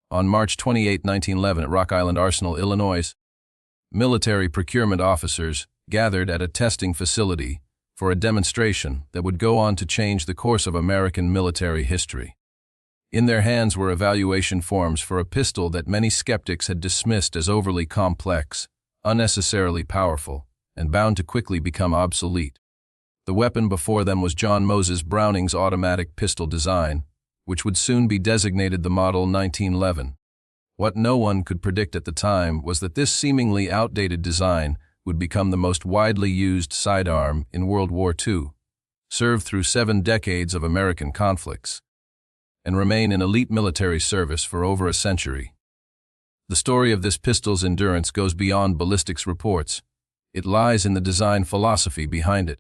On March 28, 1911, at Rock Island Arsenal, Illinois, military procurement officers gathered at a testing facility for a demonstration that would go on to change the course of American military history. In their hands were evaluation forms for a pistol that many skeptics had dismissed as overly complex, unnecessarily powerful, and bound to quickly become obsolete. The weapon before them was John Moses Browning's automatic pistol design, which would soon be designated the Model 1911. What no one could predict at the time was that this seemingly outdated design would become the most widely used sidearm in World War II, serve through 7 decades of American conflicts, and remain in elite military service for over a century. The story of this pistol's endurance goes beyond ballistics reports. It lies in the design philosophy behind it,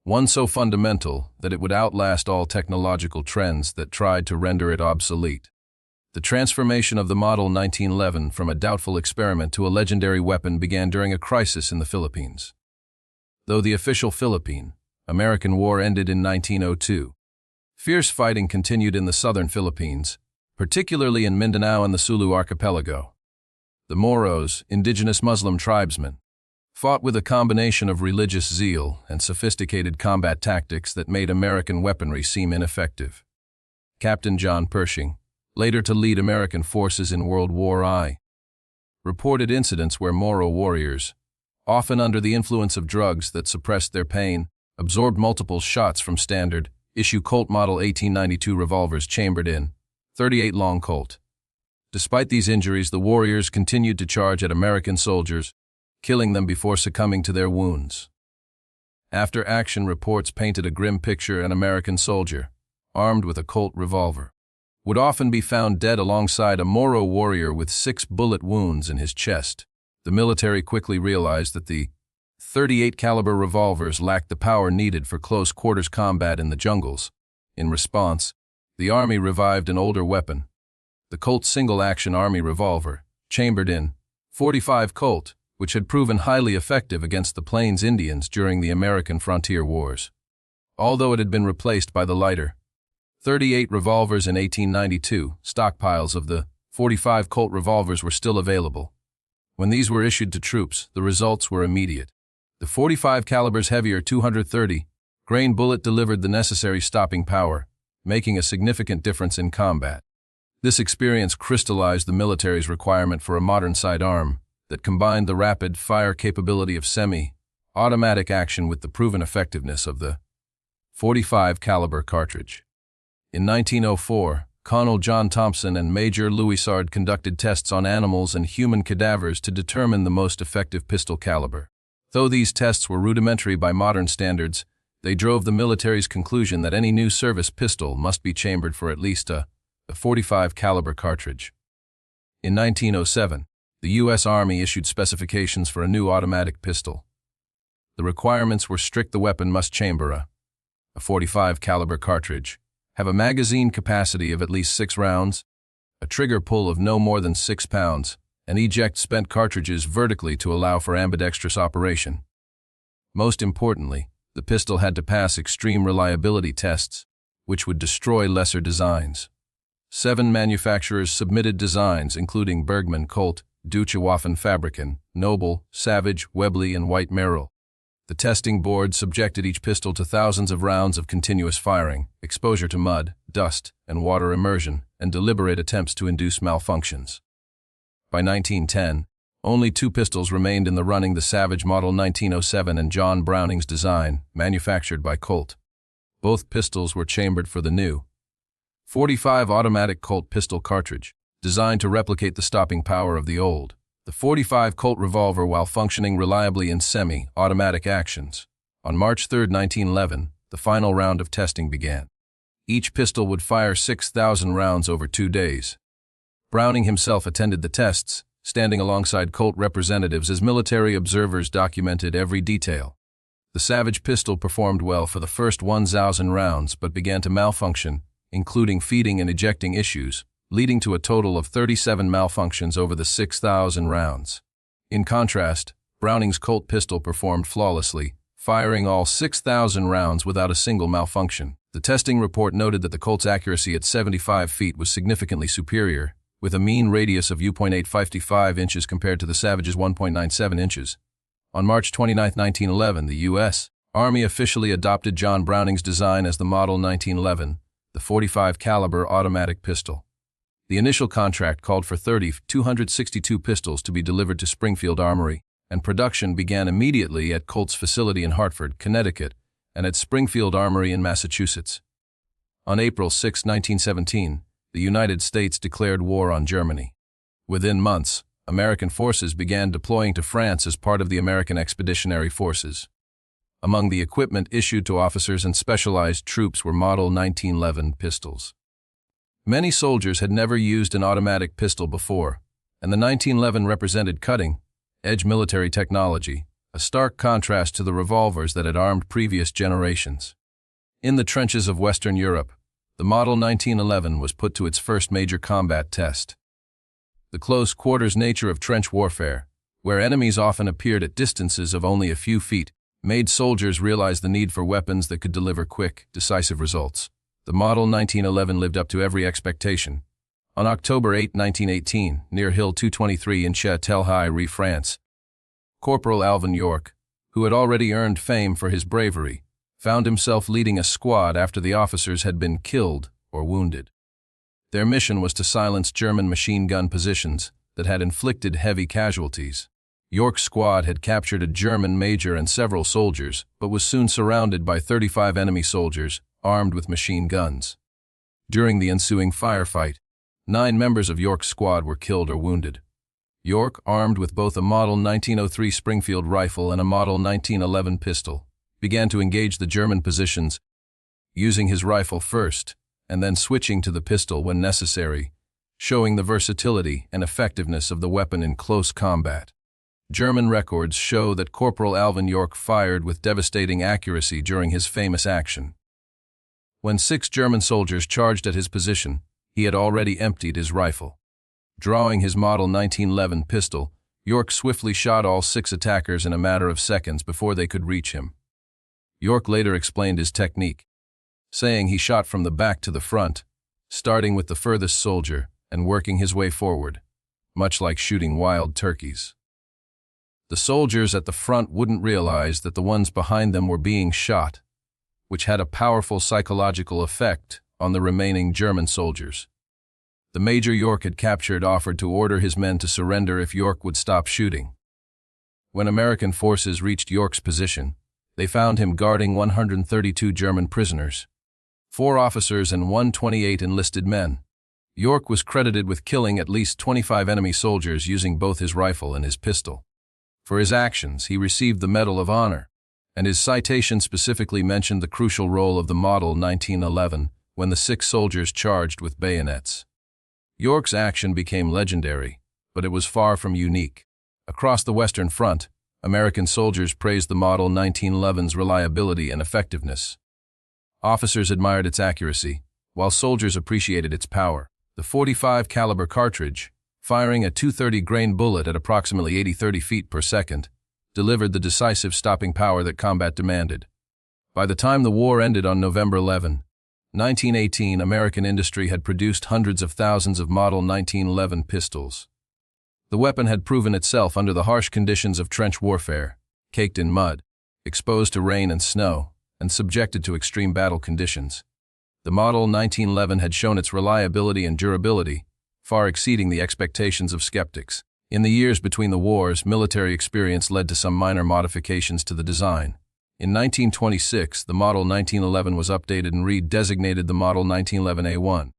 one so fundamental that it would outlast all technological trends that tried to render it obsolete. The transformation of the Model 1911 from a doubtful experiment to a legendary weapon began during a crisis in the Philippines. Though the official Philippine-American War ended in 1902, fierce fighting continued in the southern Philippines, particularly in Mindanao and the Sulu archipelago. The Moros, indigenous Muslim tribesmen, fought with a combination of religious zeal and sophisticated combat tactics that made American weaponry seem ineffective. Captain John Pershing, later to lead American forces in World War I, reported incidents where Moro warriors, often under the influence of drugs that suppressed their pain, absorbed multiple shots from standard-issue Colt Model 1892 revolvers chambered in .38 long Colt. Despite these injuries, the warriors continued to charge at American soldiers, killing them before succumbing to their wounds. After-action reports painted a grim picture. An American soldier, armed with a Colt revolver, would often be found dead alongside a Moro warrior with 6 bullet wounds in his chest. The military quickly realized that the .38 caliber revolvers lacked the power needed for close-quarters combat in the jungles. In response, the Army revived an older weapon, the Colt single-action Army revolver, chambered in .45 Colt, which had proven highly effective against the Plains Indians during the American frontier wars. Although it had been replaced by the lighter .38 revolvers in 1892, stockpiles of the .45 Colt revolvers were still available. When these were issued to troops, the results were immediate. The .45 caliber's heavier 230 grain bullet delivered the necessary stopping power, making a significant difference in combat. This experience crystallized the military's requirement for a modern sidearm that combined the rapid fire capability of semi-automatic action with the proven effectiveness of the .45 caliber cartridge. In 1904, Colonel John Thompson and Major Louis Sard conducted tests on animals and human cadavers to determine the most effective pistol caliber. Though these tests were rudimentary by modern standards, they drove the military's conclusion that any new service pistol must be chambered for at least a .45 caliber cartridge. In 1907, the U.S. Army issued specifications for a new automatic pistol. The requirements were strict. The weapon must chamber a .45 caliber cartridge, have a magazine capacity of at least 6 rounds, a trigger pull of no more than 6 pounds, and eject spent cartridges vertically to allow for ambidextrous operation. Most importantly, the pistol had to pass extreme reliability tests, which would destroy lesser designs. 7 manufacturers submitted designs including Bergmann, Colt, Deutsche Waffenfabriken, Noble, Savage, Webley, and White Merrill. The testing board subjected each pistol to thousands of rounds of continuous firing, exposure to mud, dust, and water immersion, and deliberate attempts to induce malfunctions. By 1910, only 2 pistols remained in the running: the Savage Model 1907 and John Browning's design, manufactured by Colt. Both pistols were chambered for the new .45 automatic Colt pistol cartridge, designed to replicate the stopping power of the old the .45 Colt revolver while functioning reliably in semi-automatic actions. On March 3, 1911, the final round of testing began. Each pistol would fire 6,000 rounds over 2 days. Browning himself attended the tests, standing alongside Colt representatives as military observers documented every detail. The Savage pistol performed well for the first 1,000 rounds but began to malfunction, including feeding and ejecting issues, leading to a total of 37 malfunctions over the 6,000 rounds. In contrast, Browning's Colt pistol performed flawlessly, firing all 6,000 rounds without a single malfunction. The testing report noted that the Colt's accuracy at 75 feet was significantly superior, with a mean radius of U.855 inches compared to the Savage's 1.97 inches. On March 29, 1911, the U.S. Army officially adopted John Browning's design as the Model 1911, the .45 caliber automatic pistol. The initial contract called for 262 pistols to be delivered to Springfield Armory, and production began immediately at Colt's facility in Hartford, Connecticut, and at Springfield Armory in Massachusetts. On April 6, 1917, the United States declared war on Germany. Within months, American forces began deploying to France as part of the American Expeditionary Forces. Among the equipment issued to officers and specialized troops were Model 1911 pistols. Many soldiers had never used an automatic pistol before, and the 1911 represented cutting-edge military technology, a stark contrast to the revolvers that had armed previous generations. In the trenches of Western Europe, the Model 1911 was put to its first major combat test. The close-quarters nature of trench warfare, where enemies often appeared at distances of only a few feet, made soldiers realize the need for weapons that could deliver quick, decisive results. The Model 1911 lived up to every expectation. On October 8, 1918, near Hill 223 in Châtelherault, France, Corporal Alvin York, who had already earned fame for his bravery, found himself leading a squad after the officers had been killed or wounded. Their mission was to silence German machine gun positions that had inflicted heavy casualties. York's squad had captured a German major and several soldiers, but was soon surrounded by 35 enemy soldiers armed with machine guns. During the ensuing firefight, 9 members of York's squad were killed or wounded. York, armed with both a Model 1903 Springfield rifle and a Model 1911 pistol, began to engage the German positions, using his rifle first and then switching to the pistol when necessary, showing the versatility and effectiveness of the weapon in close combat. German records show that Corporal Alvin York fired with devastating accuracy during his famous action. When 6 German soldiers charged at his position, he had already emptied his rifle. Drawing his Model 1911 pistol, York swiftly shot all 6 attackers in a matter of seconds before they could reach him. York later explained his technique, saying he shot from the back to the front, starting with the furthest soldier and working his way forward, much like shooting wild turkeys. The soldiers at the front wouldn't realize that the ones behind them were being shot, which had a powerful psychological effect on the remaining German soldiers. The major York had captured offered to order his men to surrender if York would stop shooting. When American forces reached York's position, they found him guarding 132 German prisoners, 4 officers and 128 enlisted men. York was credited with killing at least 25 enemy soldiers using both his rifle and his pistol. For his actions, he received the Medal of Honor, and his citation specifically mentioned the crucial role of the Model 1911 when the 6 soldiers charged with bayonets. York's action became legendary, but it was far from unique. Across the Western Front, American soldiers praised the Model 1911's reliability and effectiveness. Officers admired its accuracy, while soldiers appreciated its power. The .45 caliber cartridge, firing a .230 grain bullet at approximately 30 feet per second, delivered the decisive stopping power that combat demanded. By the time the war ended on November 11, 1918, American industry had produced hundreds of thousands of Model 1911 pistols. The weapon had proven itself under the harsh conditions of trench warfare, caked in mud, exposed to rain and snow, and subjected to extreme battle conditions. The Model 1911 had shown its reliability and durability, far exceeding the expectations of skeptics. In the years between the wars, military experience led to some minor modifications to the design. In 1926, the Model 1911 was updated and redesignated the Model 1911A1.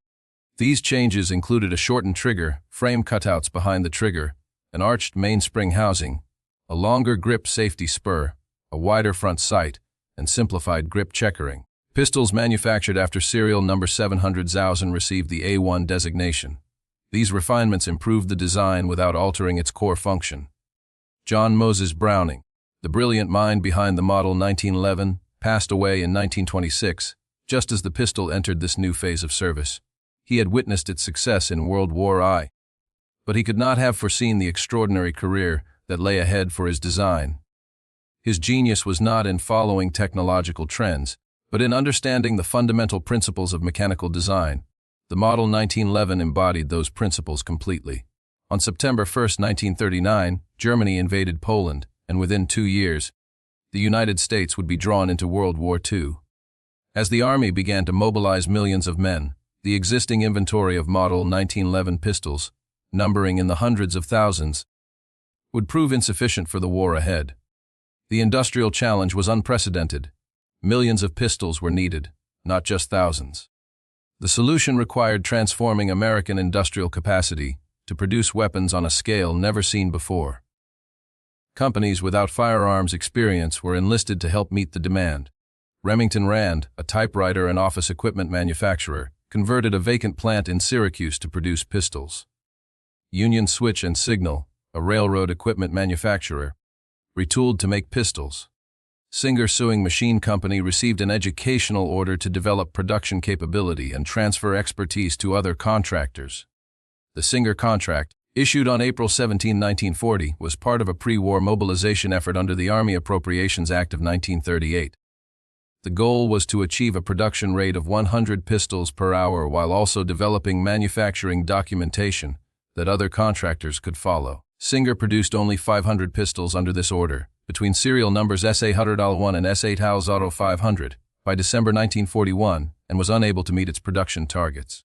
These changes included a shortened trigger, frame cutouts behind the trigger, an arched mainspring housing, a longer grip safety spur, a wider front sight, and simplified grip checkering. Pistols manufactured after serial number 700,000 received the A1 designation. These refinements improved the design without altering its core function. John Moses Browning, the brilliant mind behind the Model 1911, passed away in 1926, just as the pistol entered this new phase of service. He had witnessed its success in World War I, but he could not have foreseen the extraordinary career that lay ahead for his design. His genius was not in following technological trends, but in understanding the fundamental principles of mechanical design. The Model 1911 embodied those principles completely. On September 1, 1939, Germany invaded Poland, and within 2 years, the United States would be drawn into World War II. As the Army began to mobilize millions of men, the existing inventory of Model 1911 pistols, numbering in the hundreds of thousands, would prove insufficient for the war ahead. The industrial challenge was unprecedented. Millions of pistols were needed, not just thousands. The solution required transforming American industrial capacity to produce weapons on a scale never seen before. Companies without firearms experience were enlisted to help meet the demand. Remington Rand, a typewriter and office equipment manufacturer, converted a vacant plant in Syracuse to produce pistols. Union Switch and Signal, a railroad equipment manufacturer, retooled to make pistols. Singer Sewing Machine Company received an educational order to develop production capability and transfer expertise to other contractors. The Singer contract, issued on April 17, 1940, was part of a pre-war mobilization effort under the Army Appropriations Act of 1938. The goal was to achieve a production rate of 100 pistols per hour while also developing manufacturing documentation that other contractors could follow. Singer produced only 500 pistols under this order, between serial numbers SA101 and SA500, by December 1941, and was unable to meet its production targets.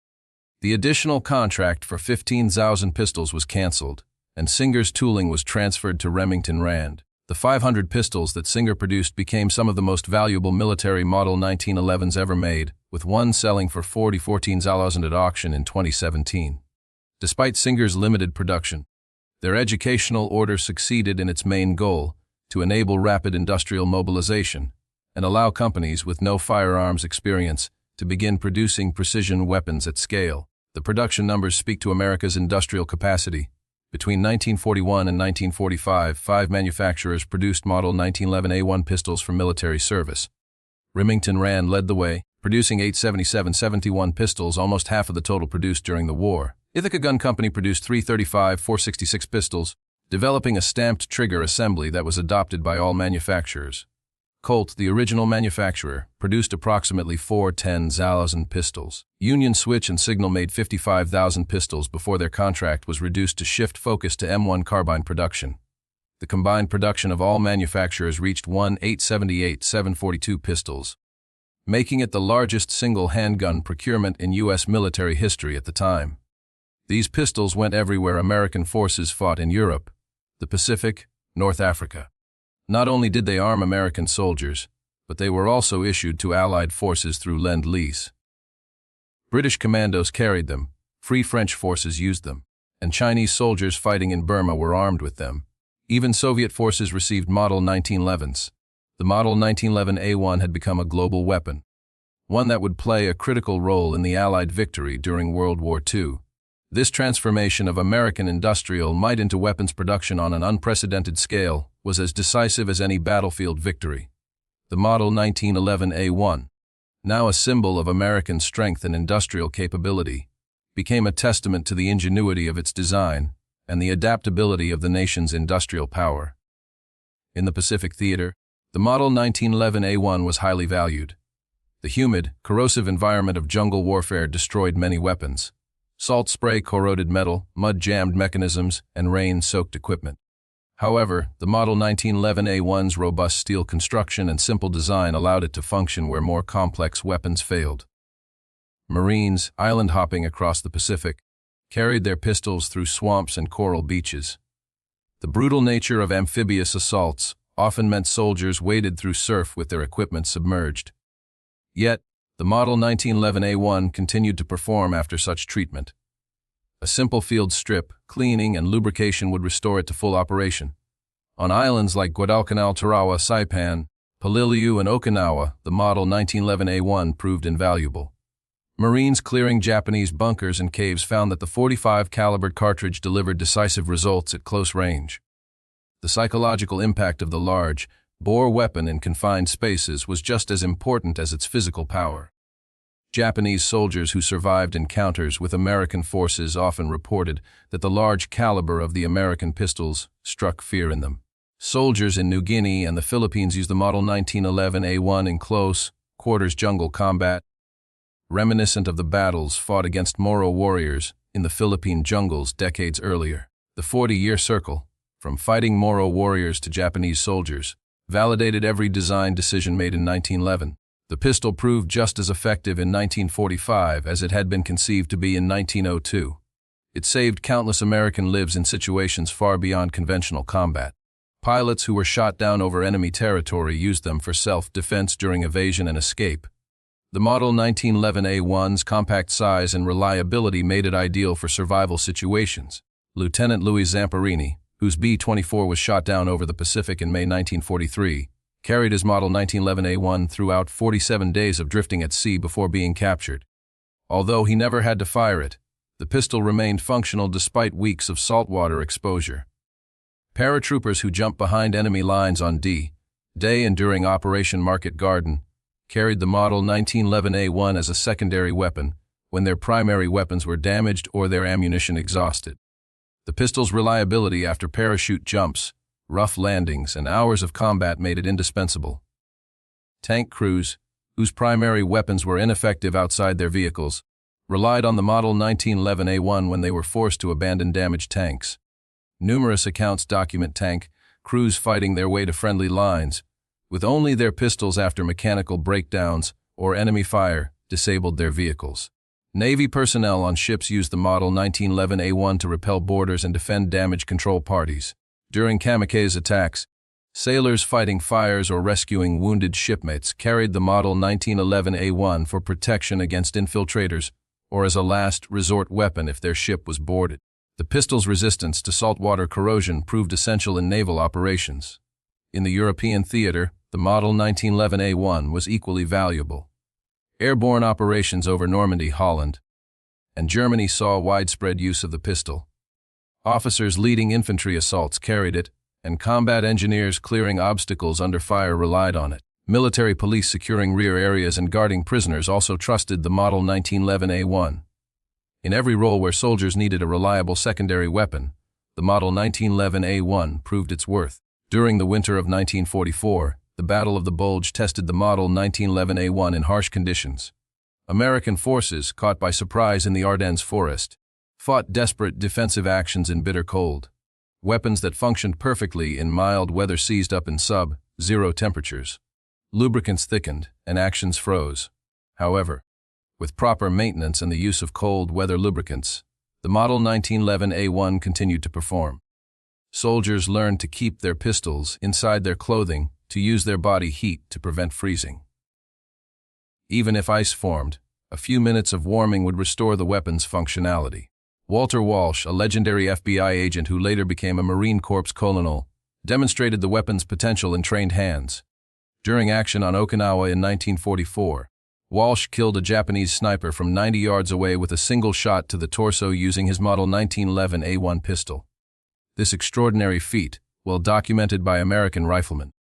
The additional contract for 15,000 pistols was canceled, and Singer's tooling was transferred to Remington Rand. The 500 pistols that Singer produced became some of the most valuable military Model 1911s ever made, with one selling for $14,000 at auction in 2017. Despite Singer's limited production, their educational order succeeded in its main goal, to enable rapid industrial mobilization and allow companies with no firearms experience to begin producing precision weapons at scale. The production numbers speak to America's industrial capacity. Between 1941 and 1945, 5 manufacturers produced Model 1911A1 pistols for military service. Remington Rand led the way, producing 877-71 pistols, almost half of the total produced during the war. Ithaca Gun Company produced 335-466 pistols, developing a stamped trigger assembly that was adopted by all manufacturers. Colt, the original manufacturer, produced approximately 410,000 pistols. Union Switch and Signal made 55,000 pistols before their contract was reduced to shift focus to M1 carbine production. The combined production of all manufacturers reached 878-742 pistols, making it the largest single handgun procurement in U.S. military history at the time. These pistols went everywhere American forces fought in Europe, the Pacific, North Africa. Not only did they arm American soldiers, but they were also issued to Allied forces through Lend-Lease. British commandos carried them, Free French forces used them, and Chinese soldiers fighting in Burma were armed with them. Even Soviet forces received Model 1911s. The Model 1911A1 had become a global weapon, one that would play a critical role in the Allied victory during World War II. This transformation of American industrial might into weapons production on an unprecedented scale was as decisive as any battlefield victory. The Model 1911A1, now a symbol of American strength and industrial capability, became a testament to the ingenuity of its design and the adaptability of the nation's industrial power. In the Pacific theater, the Model 1911A1 was highly valued. The humid, corrosive environment of jungle warfare destroyed many weapons. Salt spray corroded metal, mud jammed mechanisms, and rain soaked equipment. However, the Model 1911A1's robust steel construction and simple design allowed it to function where more complex weapons failed. Marines, island hopping across the Pacific, carried their pistols through swamps and coral beaches. The brutal nature of amphibious assaults often meant soldiers waded through surf with their equipment submerged. Yet, the Model 1911A1 continued to perform after such treatment. A simple field strip, cleaning, and lubrication would restore it to full operation. On islands like Guadalcanal, Tarawa, Saipan, Paliliu, and Okinawa, the Model 1911A1 proved invaluable. Marines clearing Japanese bunkers and caves found that the .45 caliber cartridge delivered decisive results at close range. The psychological impact of the large, bore weapon in confined spaces was just as important as its physical power. Japanese soldiers who survived encounters with American forces often reported that the large caliber of the American pistols struck fear in them. Soldiers in New Guinea and the Philippines used the Model 1911A1 in close quarters jungle combat. reminiscent of the battles fought against Moro warriors in the Philippine jungles decades earlier. The 40-year circle, from fighting Moro warriors to Japanese soldiers, validated every design decision made in 1911. The pistol proved just as effective in 1945 as it had been conceived to be in 1902. It saved countless American lives in situations far beyond conventional combat. Pilots who were shot down over enemy territory used them for self-defense during evasion and escape. The Model 1911A1's compact size and reliability made it ideal for survival situations. Lieutenant Louis Zamperini, whose B-24 was shot down over the Pacific in May 1943, carried his Model 1911A1 throughout 47 days of drifting at sea before being captured. Although he never had to fire it, the pistol remained functional despite weeks of saltwater exposure. Paratroopers who jumped behind enemy lines on D-Day and during Operation Market Garden carried the Model 1911A1 as a secondary weapon when their primary weapons were damaged or their ammunition exhausted. The pistol's reliability after parachute jumps, rough landings, and hours of combat made it indispensable. Tank crews, whose primary weapons were ineffective outside their vehicles, relied on the Model 1911A1 when they were forced to abandon damaged tanks. Numerous accounts document tank crews fighting their way to friendly lines, with only their pistols after mechanical breakdowns or enemy fire disabled their vehicles. Navy personnel on ships used the Model 1911A1 to repel boarders and defend damage control parties. During kamikaze attacks, sailors fighting fires or rescuing wounded shipmates carried the Model 1911A1 for protection against infiltrators or as a last resort weapon if their ship was boarded. The pistol's resistance to saltwater corrosion proved essential in naval operations. In the European theater, the Model 1911A1 was equally valuable. Airborne operations over Normandy, Holland, and Germany saw widespread use of the pistol. Officers leading infantry assaults carried it, and combat engineers clearing obstacles under fire relied on it. Military police securing rear areas and guarding prisoners also trusted the Model 1911A1. In every role where soldiers needed a reliable secondary weapon, the Model 1911A1 proved its worth. During the winter of 1944, the Battle of the Bulge tested the Model 1911A1 in harsh conditions. American forces, caught by surprise in the Ardennes forest, fought desperate defensive actions in bitter cold. Weapons that functioned perfectly in mild weather seized up in sub-zero temperatures. Lubricants thickened, and actions froze. However, with proper maintenance and the use of cold weather lubricants, the Model 1911A1 continued to perform. Soldiers learned to keep their pistols inside their clothing to use their body heat to prevent freezing. Even if ice formed, a few minutes of warming would restore the weapon's functionality. Walter Walsh, a legendary FBI agent who later became a Marine Corps colonel, demonstrated the weapon's potential in trained hands. During action on Okinawa in 1944, Walsh killed a Japanese sniper from 90 yards away with a single shot to the torso using his Model 1911A1 pistol. This extraordinary feat, well documented by American riflemen,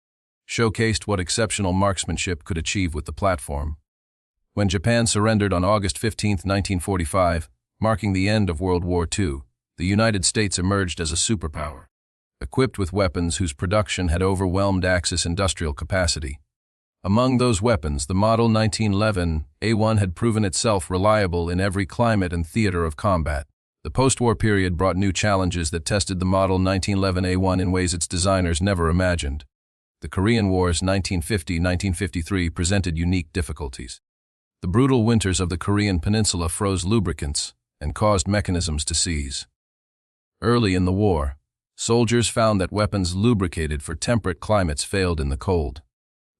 showcased what exceptional marksmanship could achieve with the platform. When Japan surrendered on August 15, 1945, marking the end of World War II, the United States emerged as a superpower, equipped with weapons whose production had overwhelmed Axis industrial capacity. Among those weapons, the Model 1911A1 had proven itself reliable in every climate and theater of combat. The post-war period brought new challenges that tested the Model 1911A1 in ways its designers never imagined. The Korean Wars 1950-1953 presented unique difficulties. The brutal winters of the Korean peninsula froze lubricants and caused mechanisms to seize. Early in the war, soldiers found that weapons lubricated for temperate climates failed in the cold.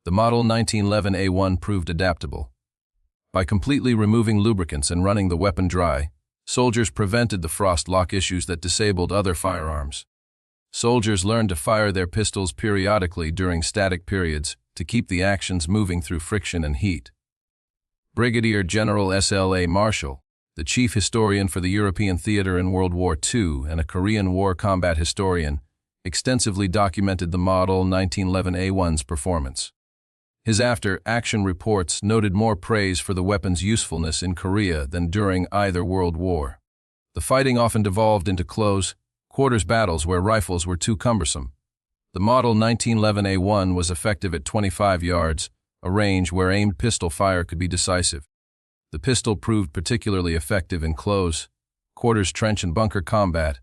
The Model 1911A1 proved adaptable. By completely removing lubricants and running the weapon dry, soldiers prevented the frost lock issues that disabled other firearms. Soldiers learned to fire their pistols periodically during static periods to keep the actions moving through friction and heat. Brigadier General S.L.A. Marshall, the chief historian for the European theater in World War II and a Korean War combat historian, extensively documented the Model 1911A1's performance. His after-action reports noted more praise for the weapon's usefulness in Korea than during either World War. The fighting often devolved into close quarters battles where rifles were too cumbersome. The Model 1911A1 was effective at 25 yards, a range where aimed pistol fire could be decisive. The pistol proved particularly effective in close quarters trench and bunker combat,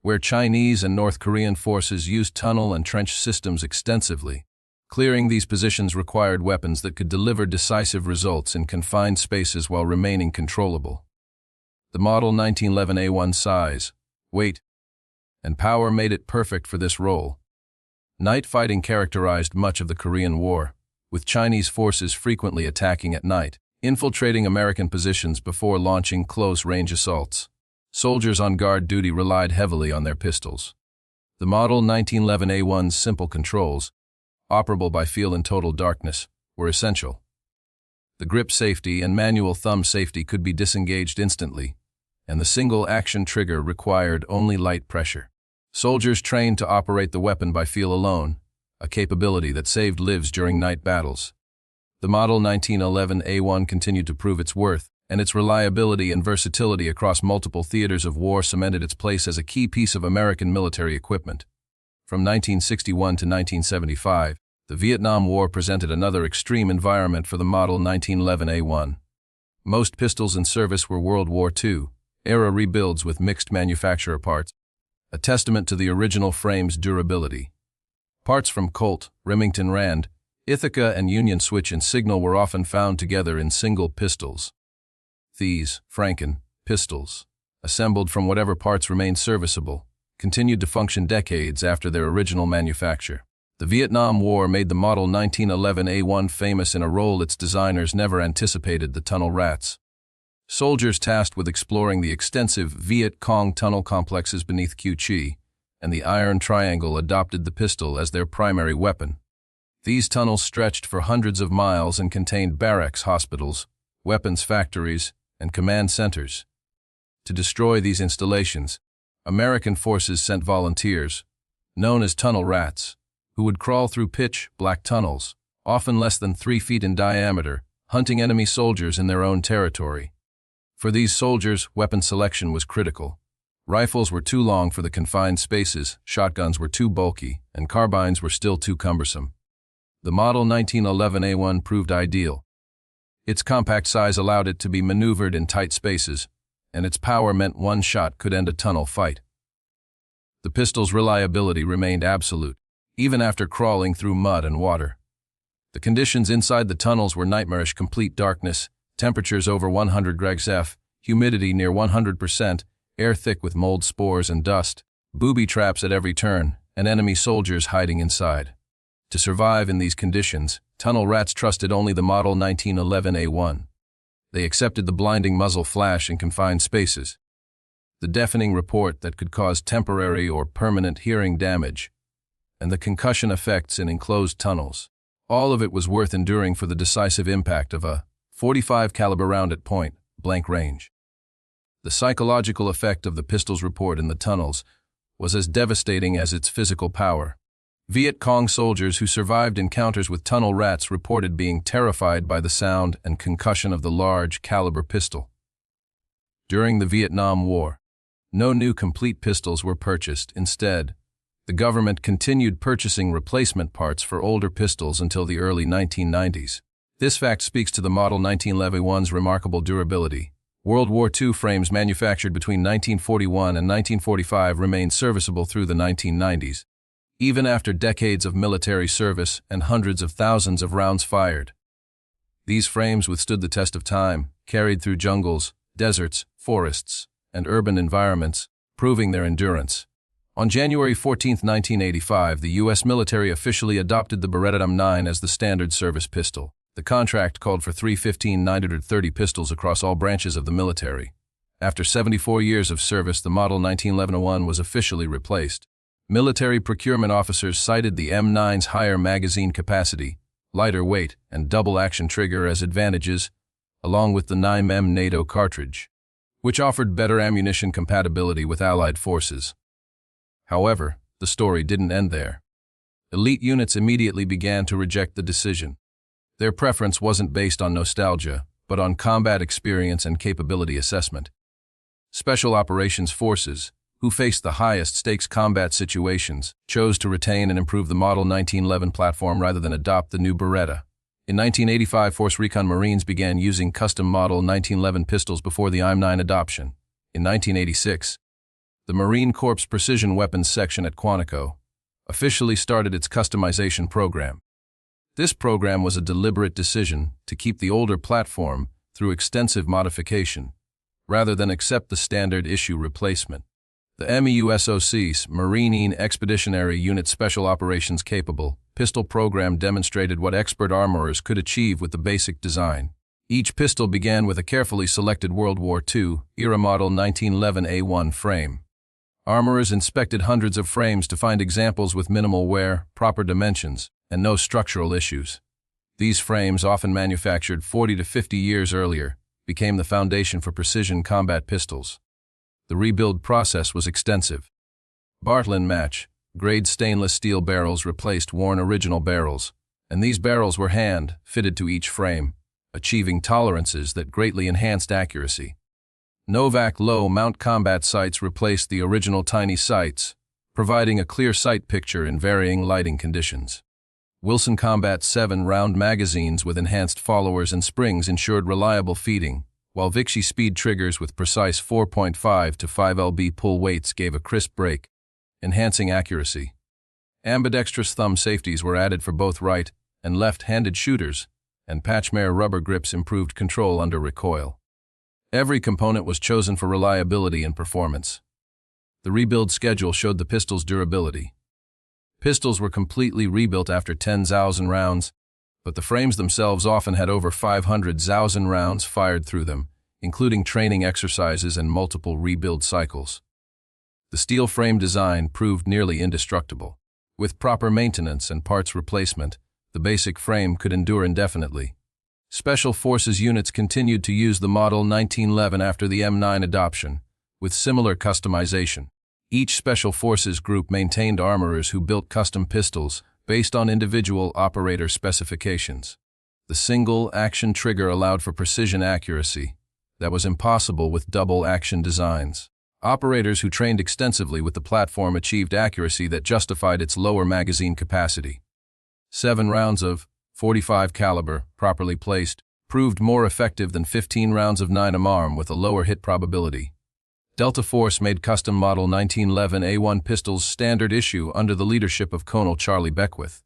where Chinese and North Korean forces used tunnel and trench systems extensively. Clearing these positions required weapons that could deliver decisive results in confined spaces while remaining controllable. The Model 1911A1 size, weight, and power made it perfect for this role. Night fighting characterized much of the Korean War, with Chinese forces frequently attacking at night, infiltrating American positions before launching close-range assaults. Soldiers on guard duty relied heavily on their pistols. The Model 1911A1's simple controls, operable by feel in total darkness, were essential. The grip safety and manual thumb safety could be disengaged instantly, and the single-action trigger required only light pressure. Soldiers trained to operate the weapon by feel alone, a capability that saved lives during night battles. The Model 1911A1 continued to prove its worth, and its reliability and versatility across multiple theaters of war cemented its place as a key piece of American military equipment. From 1961 to 1975, the Vietnam War presented another extreme environment for the Model 1911A1. Most pistols in service were World War II-era rebuilds with mixed manufacturer parts, a testament to the original frame's durability. Parts from Colt, Remington Rand, Ithaca, and Union Switch and Signal were often found together in single pistols. These Franken pistols, assembled from whatever parts remained serviceable, continued to function decades after their original manufacture. The Vietnam War made the Model 1911A1 famous in a role its designers never anticipated: the tunnel rats. Soldiers tasked with exploring the extensive Viet Cong tunnel complexes beneath Cu Chi and the Iron Triangle adopted the pistol as their primary weapon. These tunnels stretched for hundreds of miles and contained barracks, hospitals, weapons factories, and command centers. To destroy these installations, American forces sent volunteers, known as tunnel rats, who would crawl through pitch-black tunnels, often less than 3 feet in diameter, hunting enemy soldiers in their own territory. For these soldiers, weapon selection was critical. Rifles were too long for the confined spaces, shotguns were too bulky, and carbines were still too cumbersome. The Model 1911A1 proved ideal. Its compact size allowed it to be maneuvered in tight spaces, and its power meant one shot could end a tunnel fight. The pistol's reliability remained absolute, even after crawling through mud and water. The conditions inside the tunnels were nightmarish: complete darkness, temperatures over 100 degrees F, humidity near 100%, air thick with mold spores and dust, booby traps at every turn, and enemy soldiers hiding inside. To survive in these conditions, tunnel rats trusted only the Model 1911A1. They accepted the blinding muzzle flash in confined spaces, the deafening report that could cause temporary or permanent hearing damage, and the concussion effects in enclosed tunnels. All of it was worth enduring for the decisive impact of a .45 caliber round at point-blank range. The psychological effect of the pistol's report in the tunnels was as devastating as its physical power. Viet Cong soldiers who survived encounters with tunnel rats reported being terrified by the sound and concussion of the large-caliber pistol. During the Vietnam War, no new complete pistols were purchased. Instead, the government continued purchasing replacement parts for older pistols until the early 1990s. This fact speaks to the Model 1911A1's remarkable durability. World War II frames manufactured between 1941 and 1945 remained serviceable through the 1990s, even after decades of military service and hundreds of thousands of rounds fired. These frames withstood the test of time, carried through jungles, deserts, forests, and urban environments, proving their endurance. On January 14, 1985, the U.S. military officially adopted the Beretta M9 as the standard service pistol. The contract called for 315-930 pistols across all branches of the military. After 74 years of service, the Model 1911A1 was officially replaced. Military procurement officers cited the M9's higher magazine capacity, lighter weight, and double-action trigger as advantages, along with the 9mm NATO cartridge, which offered better ammunition compatibility with Allied forces. However, the story didn't end there. Elite units immediately began to reject the decision. Their preference wasn't based on nostalgia, but on combat experience and capability assessment. Special Operations Forces, who faced the highest-stakes combat situations, chose to retain and improve the Model 1911 platform rather than adopt the new Beretta. In 1985, Force Recon Marines began using custom Model 1911 pistols before the IM-9 adoption. In 1986, the Marine Corps Precision Weapons Section at Quantico officially started its customization program. This program was a deliberate decision to keep the older platform through extensive modification, rather than accept the standard issue replacement. The MEUSOC's Marine Expeditionary Unit Special Operations Capable pistol program demonstrated what expert armorers could achieve with the basic design. Each pistol began with a carefully selected World War II-era Model 1911A1 frame. Armorers inspected hundreds of frames to find examples with minimal wear, proper dimensions, and no structural issues. These frames, often manufactured 40 to 50 years earlier, became the foundation for precision combat pistols. The rebuild process was extensive. Bartlein match grade stainless steel barrels replaced worn original barrels, and these barrels were hand-fitted to each frame, achieving tolerances that greatly enhanced accuracy. Novak low-mount combat sights replaced the original tiny sights, providing a clear sight picture in varying lighting conditions. Wilson Combat 7-round magazines with enhanced followers and springs ensured reliable feeding, while Vichy speed triggers with precise 4.5 to 5 lb pull weights gave a crisp break, enhancing accuracy. Ambidextrous thumb safeties were added for both right and left-handed shooters, and Patchmare rubber grips improved control under recoil. Every component was chosen for reliability and performance. The rebuild schedule showed the pistol's durability. Pistols were completely rebuilt after 10,000 rounds, but the frames themselves often had over 500,000 rounds fired through them, including training exercises and multiple rebuild cycles. The steel frame design proved nearly indestructible. With proper maintenance and parts replacement, the basic frame could endure indefinitely. Special Forces units continued to use the Model 1911 after the M9 adoption, with similar customization. Each Special Forces group maintained armorers who built custom pistols based on individual operator specifications. The single-action trigger allowed for precision accuracy that was impossible with double-action designs. Operators who trained extensively with the platform achieved accuracy that justified its lower magazine capacity. 7 rounds of .45 caliber, properly placed, proved more effective than 15 rounds of 9mm with a lower hit probability. Delta Force made custom Model 1911A1 pistols standard issue under the leadership of Colonel Charlie Beckwith.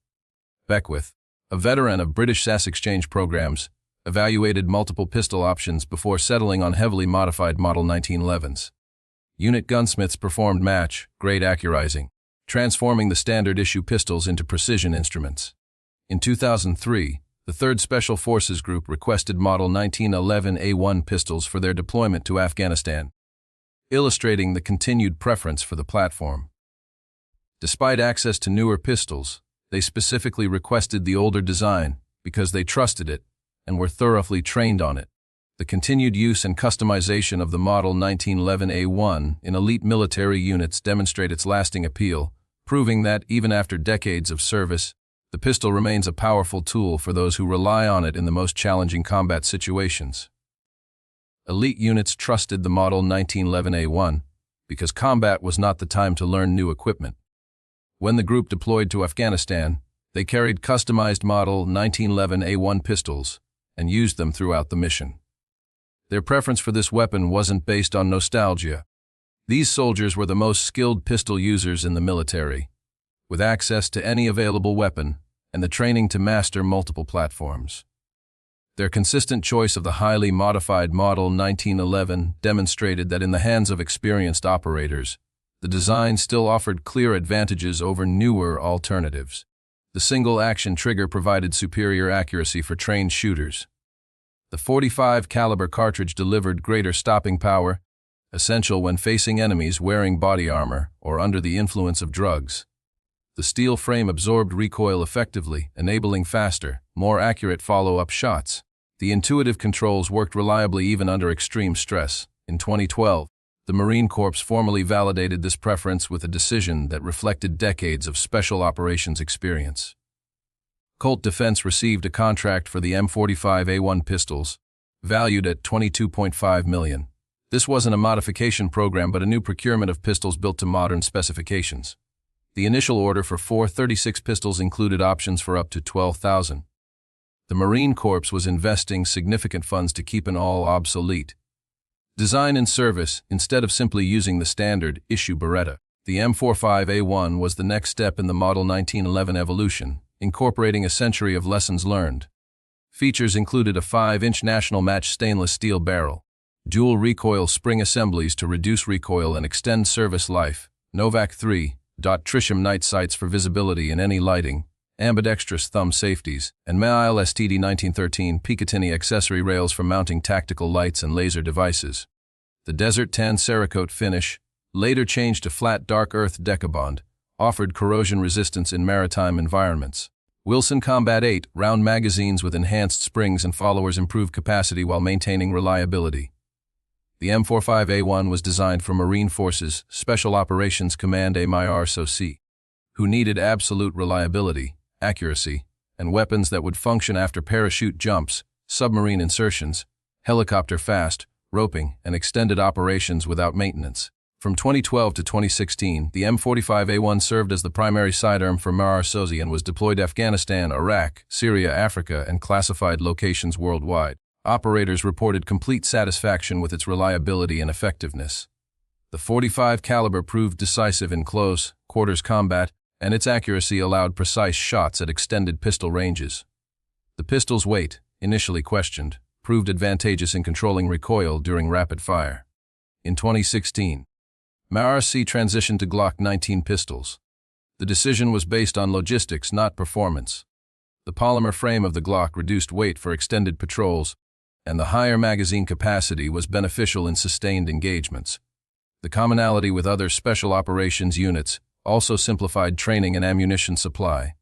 Beckwith, a veteran of British SAS exchange programs, evaluated multiple pistol options before settling on heavily modified Model 1911s. Unit gunsmiths performed match-grade accurizing, transforming the standard issue pistols into precision instruments. In 2003, the 3rd Special Forces Group requested Model 1911A1 pistols for their deployment to Afghanistan, illustrating the continued preference for the platform. Despite access to newer pistols, they specifically requested the older design because they trusted it and were thoroughly trained on it. The continued use and customization of the Model 1911A1 in elite military units demonstrate its lasting appeal, proving that, even after decades of service, the pistol remains a powerful tool for those who rely on it in the most challenging combat situations. Elite units trusted the Model 1911A1 because combat was not the time to learn new equipment. When the group deployed to Afghanistan, they carried customized Model 1911A1 pistols and used them throughout the mission. Their preference for this weapon wasn't based on nostalgia. These soldiers were the most skilled pistol users in the military, with access to any available weapon and the training to master multiple platforms. Their consistent choice of the highly modified Model 1911 demonstrated that in the hands of experienced operators, the design still offered clear advantages over newer alternatives. The single-action trigger provided superior accuracy for trained shooters. The .45 caliber cartridge delivered greater stopping power, essential when facing enemies wearing body armor or under the influence of drugs. The steel frame absorbed recoil effectively, enabling faster, more accurate follow-up shots. The intuitive controls worked reliably even under extreme stress. In 2012, the Marine Corps formally validated this preference with a decision that reflected decades of special operations experience. Colt Defense received a contract for the M45A1 pistols, valued at $22.5 million. This wasn't a modification program but a new procurement of pistols built to modern specifications. The initial order for 436 pistols included options for up to 12,000. The Marine Corps was investing significant funds to keep an all obsolete design in service instead of simply using the standard issue Beretta. The M45A1 was the next step in the Model 1911 evolution, incorporating a century of lessons learned. Features included a 5-inch National Match stainless steel barrel, dual recoil spring assemblies to reduce recoil and extend service life, Novak 3. Tritium night sights for visibility in any lighting, ambidextrous thumb safeties, and Mail STD 1913 Picatinny accessory rails for mounting tactical lights and laser devices. The Desert Tan Cerakote finish, later changed to flat dark earth Decabond, offered corrosion resistance in maritime environments. Wilson Combat 8 round magazines with enhanced springs and followers improved capacity while maintaining reliability. The M45A1 was designed for Marine Forces Special Operations Command AMIRSOC, who needed absolute reliability, accuracy, and weapons that would function after parachute jumps, submarine insertions, helicopter fast, roping, and extended operations without maintenance. From 2012 to 2016, the M45A1 served as the primary sidearm for MIRSOC and was deployed to Afghanistan, Iraq, Syria, Africa, and classified locations worldwide. Operators reported complete satisfaction with its reliability and effectiveness. The .45 caliber proved decisive in close quarters combat, and its accuracy allowed precise shots at extended pistol ranges. The pistol's weight, initially questioned, proved advantageous in controlling recoil during rapid fire. In 2016, MIRSOC transitioned to Glock 19 pistols. The decision was based on logistics, not performance. The polymer frame of the Glock reduced weight for extended patrols, and the higher magazine capacity was beneficial in sustained engagements. The commonality with other special operations units also simplified training and ammunition supply.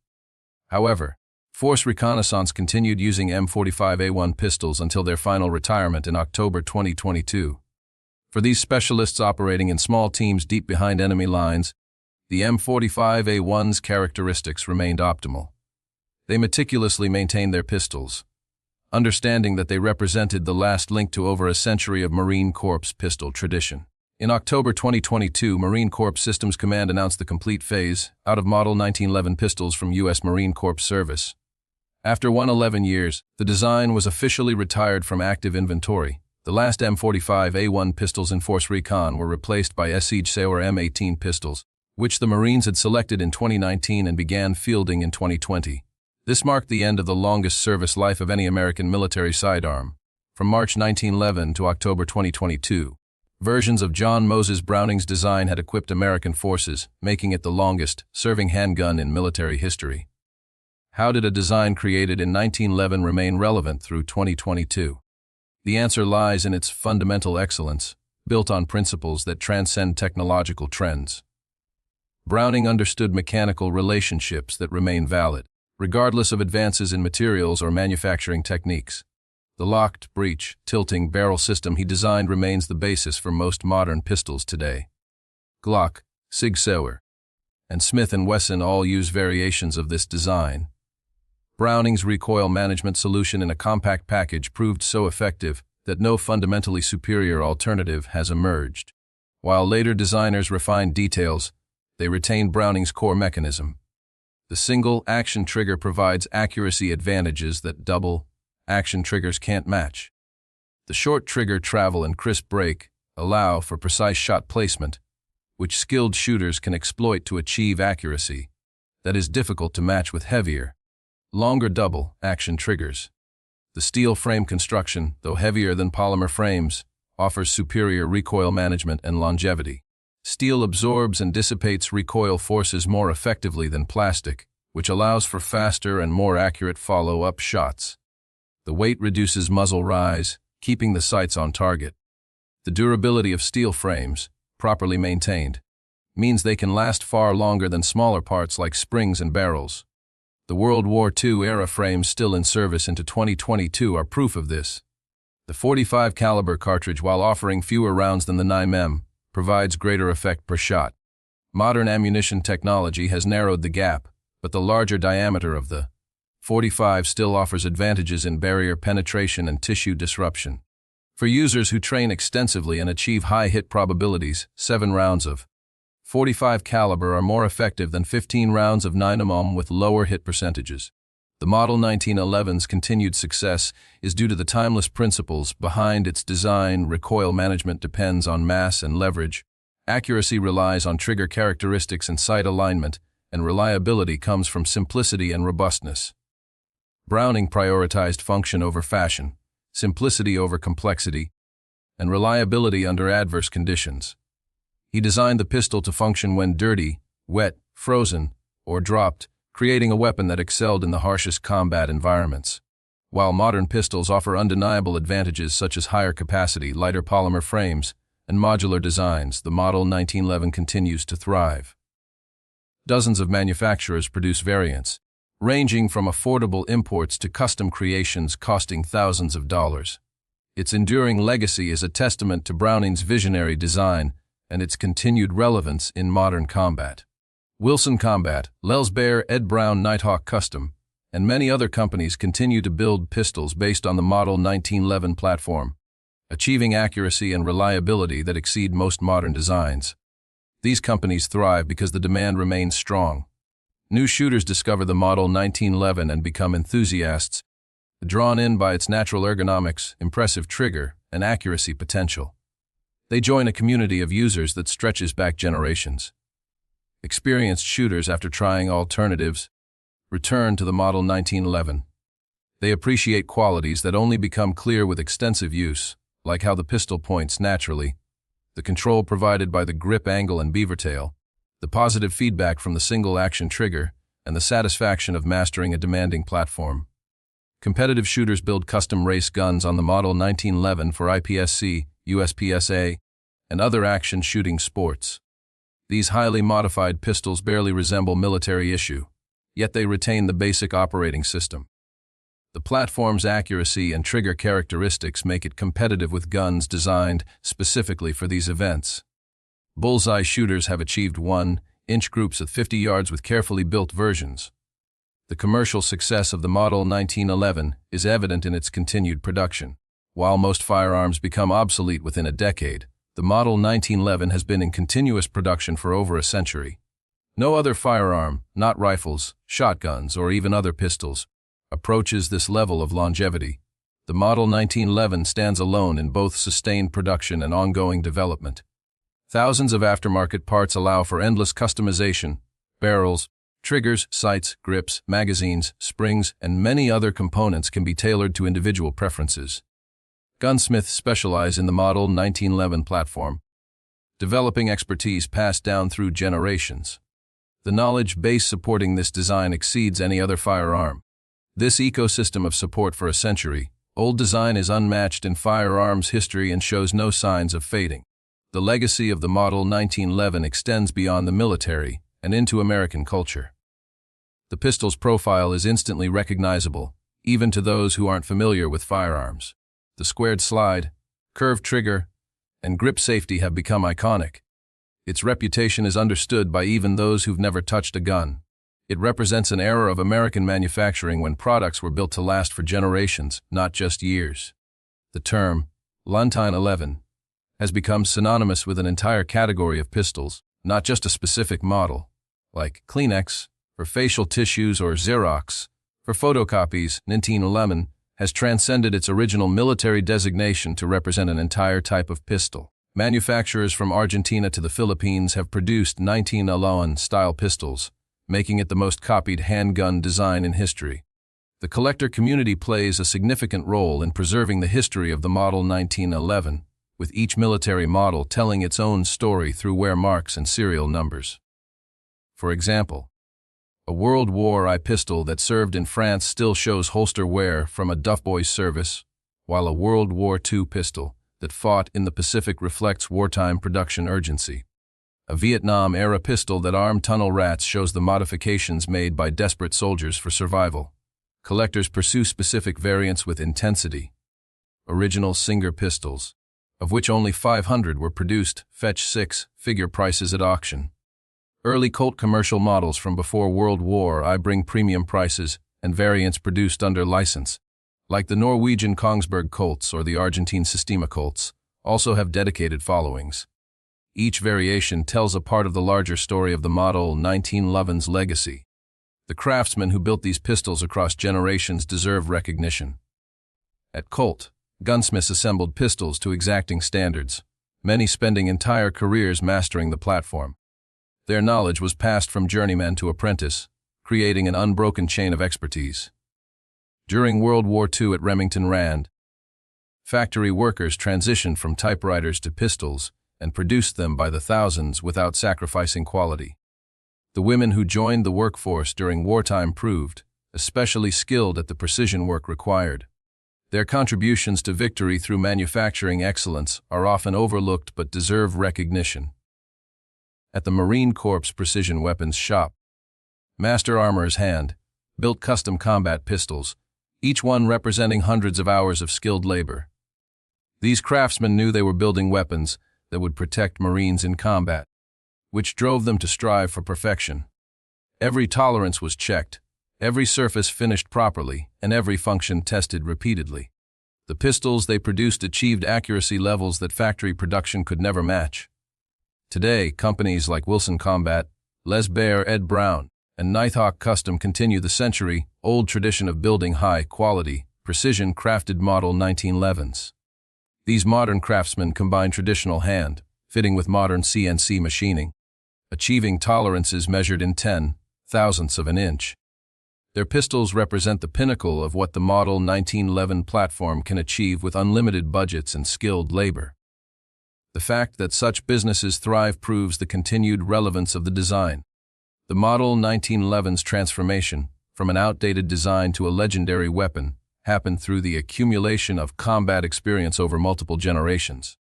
However, Force Reconnaissance continued using M45A1 pistols until their final retirement in October 2022. For these specialists operating in small teams deep behind enemy lines, the M45A1's characteristics remained optimal. They meticulously maintained their pistols, understanding that they represented the last link to over a century of Marine Corps pistol tradition. In October 2022, Marine Corps Systems Command announced the complete phase-out of Model 1911 pistols from U.S. Marine Corps service. After 111 years, the design was officially retired from active inventory. The last M45A1 pistols in Force Recon were replaced by Siege Sauer M18 pistols, which the Marines had selected in 2019 and began fielding in 2020. This marked the end of the longest service life of any American military sidearm, from March 1911 to October 2022. Versions of John Moses Browning's design had equipped American forces, making it the longest-serving handgun in military history. How did a design created in 1911 remain relevant through 2022? The answer lies in its fundamental excellence, built on principles that transcend technological trends. Browning understood mechanical relationships that remain valid, regardless of advances in materials or manufacturing techniques. The locked, breech, tilting barrel system he designed remains the basis for most modern pistols today. Glock, Sig Sauer, and Smith & Wesson all use variations of this design. Browning's recoil management solution in a compact package proved so effective that no fundamentally superior alternative has emerged. While later designers refined details, they retained Browning's core mechanism. The single-action trigger provides accuracy advantages that double-action triggers can't match. The short trigger travel and crisp break allow for precise shot placement, which skilled shooters can exploit to achieve accuracy that is difficult to match with heavier, longer double-action triggers. The steel frame construction, though heavier than polymer frames, offers superior recoil management and longevity. Steel absorbs and dissipates recoil forces more effectively than plastic, which allows for faster and more accurate follow-up shots. The weight reduces muzzle rise, keeping the sights on target. The durability of steel frames, properly maintained, means they can last far longer than smaller parts like springs and barrels. The World War II-era frames still in service into 2022 are proof of this. The .45 caliber cartridge, while offering fewer rounds than the 9mm, provides greater effect per shot. Modern ammunition technology has narrowed the gap, but the larger diameter of the .45 still offers advantages in barrier penetration and tissue disruption. For users who train extensively and achieve high hit probabilities, 7 rounds of .45 caliber are more effective than 15 rounds of 9mm with lower hit percentages. The Model 1911's continued success is due to the timeless principles behind its design. Recoil management depends on mass and leverage. Accuracy relies on trigger characteristics and sight alignment, and reliability comes from simplicity and robustness. Browning prioritized function over fashion, simplicity over complexity, and reliability under adverse conditions. He designed the pistol to function when dirty, wet, frozen, or dropped, creating a weapon that excelled in the harshest combat environments. While modern pistols offer undeniable advantages such as higher capacity, lighter polymer frames, and modular designs, the Model 1911 continues to thrive. Dozens of manufacturers produce variants, ranging from affordable imports to custom creations costing thousands of dollars. Its enduring legacy is a testament to Browning's visionary design and its continued relevance in modern combat. Wilson Combat, Lelsbear, Ed Brown Nighthawk Custom, and many other companies continue to build pistols based on the Model 1911 platform, achieving accuracy and reliability that exceed most modern designs. These companies thrive because the demand remains strong. New shooters discover the Model 1911 and become enthusiasts, drawn in by its natural ergonomics, impressive trigger, and accuracy potential. They join a community of users that stretches back generations. Experienced shooters, after trying alternatives, return to the Model 1911. They appreciate qualities that only become clear with extensive use, like how the pistol points naturally, the control provided by the grip angle and beaver tail, the positive feedback from the single-action trigger, and the satisfaction of mastering a demanding platform. Competitive shooters build custom race guns on the Model 1911 for IPSC, USPSA, and other action shooting sports. These highly modified pistols barely resemble military issue, yet they retain the basic operating system. The platform's accuracy and trigger characteristics make it competitive with guns designed specifically for these events. Bullseye shooters have achieved 1-inch groups of 50 yards with carefully built versions. The commercial success of the Model 1911 is evident in its continued production. While most firearms become obsolete within a decade, the Model 1911 has been in continuous production for over a century. No other firearm, not rifles, shotguns, or even other pistols, approaches this level of longevity. The Model 1911 stands alone in both sustained production and ongoing development. Thousands of aftermarket parts allow for endless customization: barrels, triggers, sights, grips, magazines, springs, and many other components can be tailored to individual preferences. Gunsmiths specialize in the Model 1911 platform, developing expertise passed down through generations. The knowledge base supporting this design exceeds any other firearm. This ecosystem of support for a century-old design is unmatched in firearms history and shows no signs of fading. The legacy of the Model 1911 extends beyond the military and into American culture. The pistol's profile is instantly recognizable, even to those who aren't familiar with firearms. The squared slide, curved trigger, and grip safety have become iconic. Its reputation is understood by even those who've never touched a gun. It represents an era of American manufacturing when products were built to last for generations, not just years. The term, 1911, has become synonymous with an entire category of pistols, not just a specific model, like Kleenex for facial tissues or Xerox for photocopies. 1911 has transcended its original military designation to represent an entire type of pistol. Manufacturers from Argentina to the Philippines have produced 1911-style pistols, making it the most copied handgun design in history. The collector community plays a significant role in preserving the history of the Model 1911, with each military model telling its own story through wear marks and serial numbers. For example, a World War I pistol that served in France still shows holster wear from a Duff Boys service, while a World War II pistol that fought in the Pacific reflects wartime production urgency. A Vietnam-era pistol that armed tunnel rats shows the modifications made by desperate soldiers for survival. Collectors pursue specific variants with intensity. Original Singer pistols, of which only 500 were produced, fetch six-figure prices at auction. Early Colt commercial models from before World War I bring premium prices and variants produced under license, like the Norwegian Kongsberg Colts or the Argentine Sistema Colts, also have dedicated followings. Each variation tells a part of the larger story of the Model 1911's legacy. The craftsmen who built these pistols across generations deserve recognition. At Colt, gunsmiths assembled pistols to exacting standards, many spending entire careers mastering the platform. Their knowledge was passed from journeyman to apprentice, creating an unbroken chain of expertise. During World War II at Remington Rand, factory workers transitioned from typewriters to pistols and produced them by the thousands without sacrificing quality. The women who joined the workforce during wartime proved especially skilled at the precision work required. Their contributions to victory through manufacturing excellence are often overlooked but deserve recognition. At the Marine Corps Precision Weapons Shop, master armorers built custom combat pistols, each one representing hundreds of hours of skilled labor. These craftsmen knew they were building weapons that would protect Marines in combat, which drove them to strive for perfection. Every tolerance was checked, every surface finished properly, and every function tested repeatedly. The pistols they produced achieved accuracy levels that factory production could never match. Today, companies like Wilson Combat, Les Baer, Ed Brown, and Nighthawk Custom continue the century-old tradition of building high-quality, precision-crafted Model 1911s. These modern craftsmen combine traditional hand fitting with modern CNC machining, achieving tolerances measured in 10,000ths of an inch. Their pistols represent the pinnacle of what the Model 1911 platform can achieve with unlimited budgets and skilled labor. The fact that such businesses thrive proves the continued relevance of the design. The Model 1911's transformation from an outdated design to a legendary weapon happened through the accumulation of combat experience over multiple generations.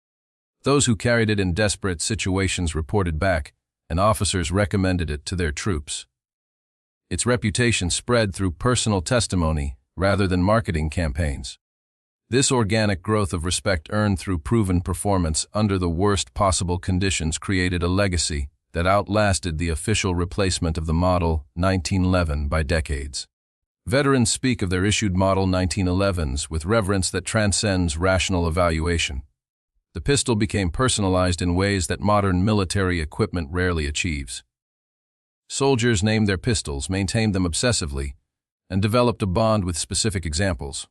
Those who carried it in desperate situations reported back, and officers recommended it to their troops. Its reputation spread through personal testimony rather than marketing campaigns. This organic growth of respect earned through proven performance under the worst possible conditions created a legacy that outlasted the official replacement of the Model 1911 by decades. Veterans speak of their issued Model 1911s with reverence that transcends rational evaluation. The pistol became personalized in ways that modern military equipment rarely achieves. Soldiers named their pistols, maintained them obsessively, and developed a bond with specific examples.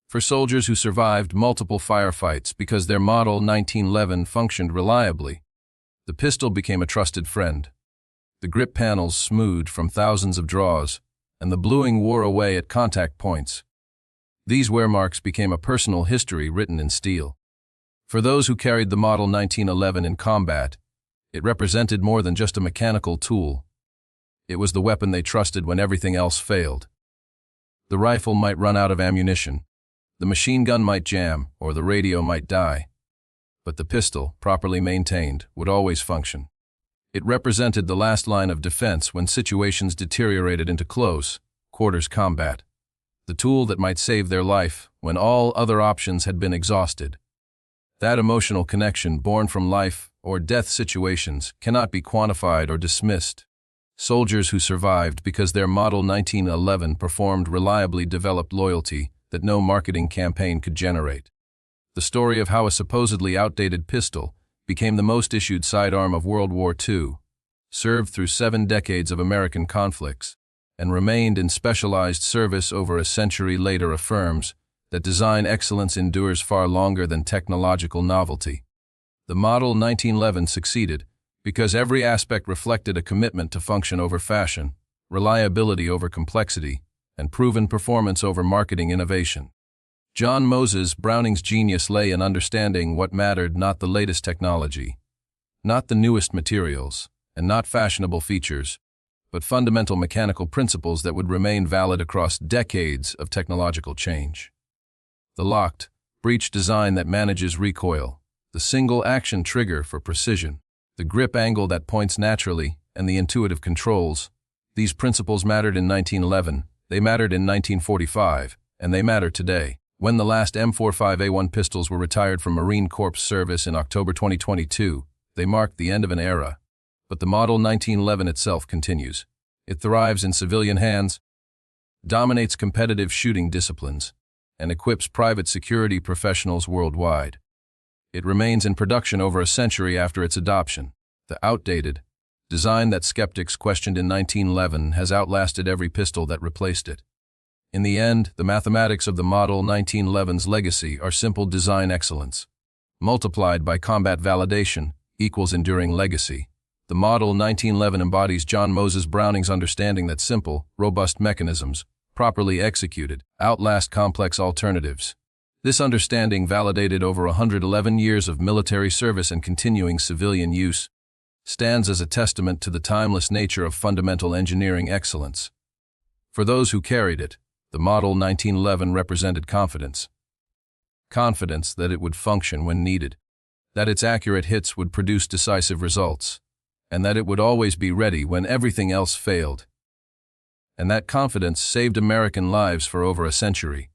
For soldiers who survived multiple firefights because their Model 1911 functioned reliably, the pistol became a trusted friend. The grip panels smoothed from thousands of draws, and the bluing wore away at contact points. These wear marks became a personal history written in steel. For those who carried the Model 1911 in combat, it represented more than just a mechanical tool. It was the weapon they trusted when everything else failed. The rifle might run out of ammunition, the machine gun might jam, or the radio might die. But the pistol, properly maintained, would always function. It represented the last line of defense when situations deteriorated into close quarters combat, the tool that might save their life when all other options had been exhausted. That emotional connection born from life or death situations cannot be quantified or dismissed. Soldiers who survived because their Model 1911 performed reliably developed loyalty that no marketing campaign could generate. The story of how a supposedly outdated pistol became the most issued sidearm of World War II, served through 7 decades of American conflicts, and remained in specialized service over a century later affirms that design excellence endures far longer than technological novelty. The Model 1911 succeeded because every aspect reflected a commitment to function over fashion, reliability over complexity, and proven performance over marketing innovation. John Moses Browning's genius lay in understanding what mattered: not the latest technology, not the newest materials, and not fashionable features, but fundamental mechanical principles that would remain valid across decades of technological change. The locked, breech design that manages recoil, the single action trigger for precision, the grip angle that points naturally, and the intuitive controls. These principles mattered in 1911, they mattered in 1945, and they matter today. When the last M45A1 pistols were retired from Marine Corps service in October 2022, they marked the end of an era. But the Model 1911 itself continues. It thrives in civilian hands, dominates competitive shooting disciplines, and equips private security professionals worldwide. It remains in production over a century after its adoption. The outdated, Design that skeptics questioned in 1911 has outlasted every pistol that replaced it. In the end, the mathematics of the Model 1911's legacy are simple design excellence, multiplied by combat validation, equals enduring legacy. The Model 1911 embodies John Moses Browning's understanding that simple, robust mechanisms, properly executed, outlast complex alternatives. This understanding, validated over 111 years of military service and continuing civilian use, stands as a testament to the timeless nature of fundamental engineering excellence. For those who carried it, the Model 1911 represented confidence. Confidence that it would function when needed, that its accurate hits would produce decisive results, and that it would always be ready when everything else failed. And that confidence saved American lives for over a century.